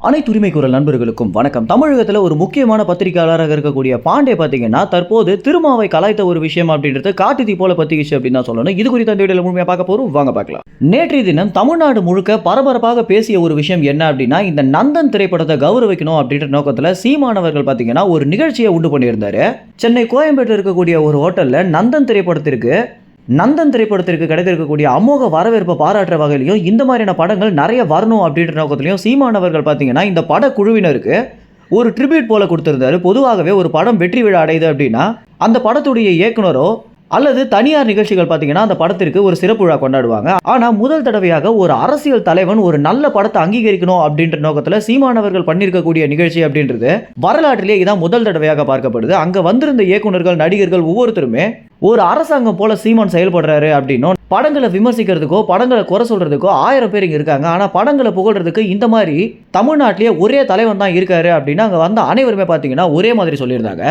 அனைத்து உரிமை குரல் நண்பர்களுக்கும் வணக்கம். தமிழகத்தில் ஒரு முக்கியமான பத்திரிகையாளராக இருக்கக்கூடிய பாண்டே பார்த்தீங்கன்னா தற்போது திருமாவை கலாய்த்த ஒரு விஷயம் அப்படின்றது காட்டுத்தீ போல பத்திக்கிச்சு அப்படின்னு தான் சொல்லணும். இது குறித்த அந்த வீடியோவில் முழுமையாக பார்க்க போறோம், வாங்க பார்க்கலாம். நேற்றைய தினம் தமிழ்நாடு முழுக்க பரபரப்பாக பேசிய ஒரு விஷயம் என்ன அப்படின்னா, இந்த நந்தன் திரைப்படத்தை கௌரவிக்கணும் அப்படின்ற நோக்கத்தில் சீமானவர்கள் பார்த்தீங்கன்னா ஒரு நிகழ்ச்சியை உண்டு பண்ணியிருந்தாரு. சென்னை கோயம்பேட்டில் இருக்கக்கூடிய ஒரு ஹோட்டலில் நந்தன் திரைப்படத்திற்கு கிடைத்திருக்கக்கூடிய அமோக வரவேற்பை பாராட்டுற வகையிலையும் இந்த மாதிரியான படங்கள் நிறைய வரணும் அப்படின்ற நோக்கத்திலையும் சீமானவர்கள் பார்த்தீங்கன்னா இந்த படக்குழுவினருக்கு ஒரு ட்ரிபியூட் போல கொடுத்திருந்தாரு. பொதுவாகவே ஒரு படம் வெற்றி விழா அடையுது அப்படின்னா அந்த படத்துடைய இயக்குனரோ அல்லது தனியார் நிகழ்ச்சிகள் பார்த்தீங்கன்னா அந்த படத்திற்கு ஒரு சிறப்பு விழா கொண்டாடுவாங்க. ஆனால் முதல் தடவையாக ஒரு அரசியல் தலைவன் ஒரு நல்ல படத்தை அங்கீகரிக்கணும் அப்படின்ற நோக்கத்தில் சீமானவர்கள் பண்ணியிருக்கக்கூடிய நிகழ்ச்சி அப்படின்றது வரலாற்றிலேயே இதான் முதல் தடவையாக பார்க்கப்படுது. அங்கே வந்திருந்த இயக்குநர்கள், நடிகர்கள் ஒவ்வொருத்தருமே ஒரு அரசாங்கம் போல சீமான் செயல்படுறாரு அப்படின்னும், படங்களை விமர்சிக்கிறதுக்கோ படங்களை குறை சொல்றதுக்கோ 1000 பேர் இங்கே இருக்காங்க, ஆனால் படங்களை புகழ்றதுக்கு இந்த மாதிரி தமிழ்நாட்டிலேயே ஒரே தலைவன் தான் இருக்காரு அப்படின்னு அங்கே வந்த அனைவருமே பார்த்தீங்கன்னா ஒரே மாதிரி சொல்லியிருந்தாங்க.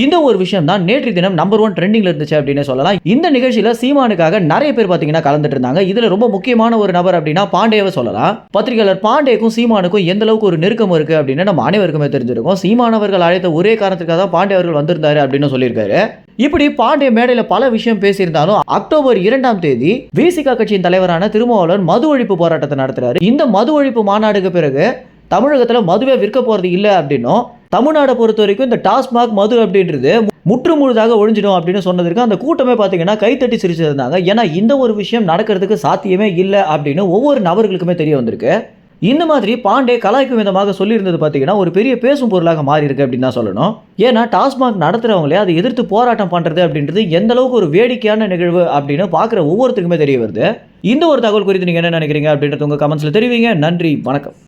இந்த ஒரு விஷயம் தான் நேற்று தினம் நம்பர் 1 ட்ரெண்டிங்ல இருந்துச்சு அப்படின்னு சொல்லலாம். இந்த நிகழ்ச்சியில சீமானுக்காக நிறைய பேர் பாத்தீங்கன்னா கலந்துட்டு இருந்தாங்க. இதுல ரொம்ப முக்கியமான ஒரு நபர் அப்படின்னா பாண்டேவை சொல்லலாம். பத்திரிகையாளர் பாண்டேக்கும் சீமானுக்கும் எந்த அளவுக்கு ஒரு நெருக்கம் இருக்கு அப்படின்னு நம்ம அனைவருக்குமே தெரிஞ்சிருக்கும். சீமானவர்கள் அழைத்த ஒரே காரணத்துக்காக தான் பாண்டே அவர்கள் வந்திருந்தாரு அப்படின்னு சொல்லியிருக்காரு. இப்படி பாண்டே மேடையில பல விஷயம் பேசியிருந்தாலும் அக்டோபர் 2ஆம் தேதி விசிக கட்சியின் தலைவரான திருமாவளவன் மது ஒழிப்பு போராட்டத்தை நடத்துறாரு. இந்த மது ஒழிப்பு மாநாடுக்கு பிறகு தமிழகத்தில் மதுவை விற்க போறது இல்லை அப்படின்னும், தமிழ்நாடை பொறுத்த வரைக்கும் இந்த டாஸ்மாக் மது அப்படின்றது முற்று முழுதாக ஒழிஞ்சிடும் அப்படின்னு சொன்னதற்கு அந்த கூட்டமே பார்த்தீங்கன்னா கைத்தட்டி சிரிச்சிருந்தாங்க. ஏன்னா இந்த ஒரு விஷயம் நடக்கிறதுக்கு சாத்தியமே இல்லை அப்படின்னு ஒவ்வொரு நபர்களுக்குமே தெரிய வந்திருக்கு. இந்த மாதிரி பாண்டே கலாய்க்கும் விதமாக சொல்லியிருந்தது பார்த்தீங்கன்னா ஒரு பெரிய பேசும் பொருளாக மாறி இருக்கு அப்படின்னு தான் சொல்லணும். ஏன்னா டாஸ்மாக் நடத்துறவங்களே அதை எதிர்த்து போராட்டம் பண்றது அப்படின்றது எந்த அளவுக்கு ஒரு வேடிக்கையான நிகழ்வு அப்படின்னு பார்க்குற ஒவ்வொருத்தருக்குமே தெரிய வருது. இந்த ஒரு தகவல் குறித்து நீங்க என்ன நினைக்கிறீங்க அப்படின்றது உங்க கமெண்ட்ஸ்ல தெரிவிங்க. நன்றி, வணக்கம்.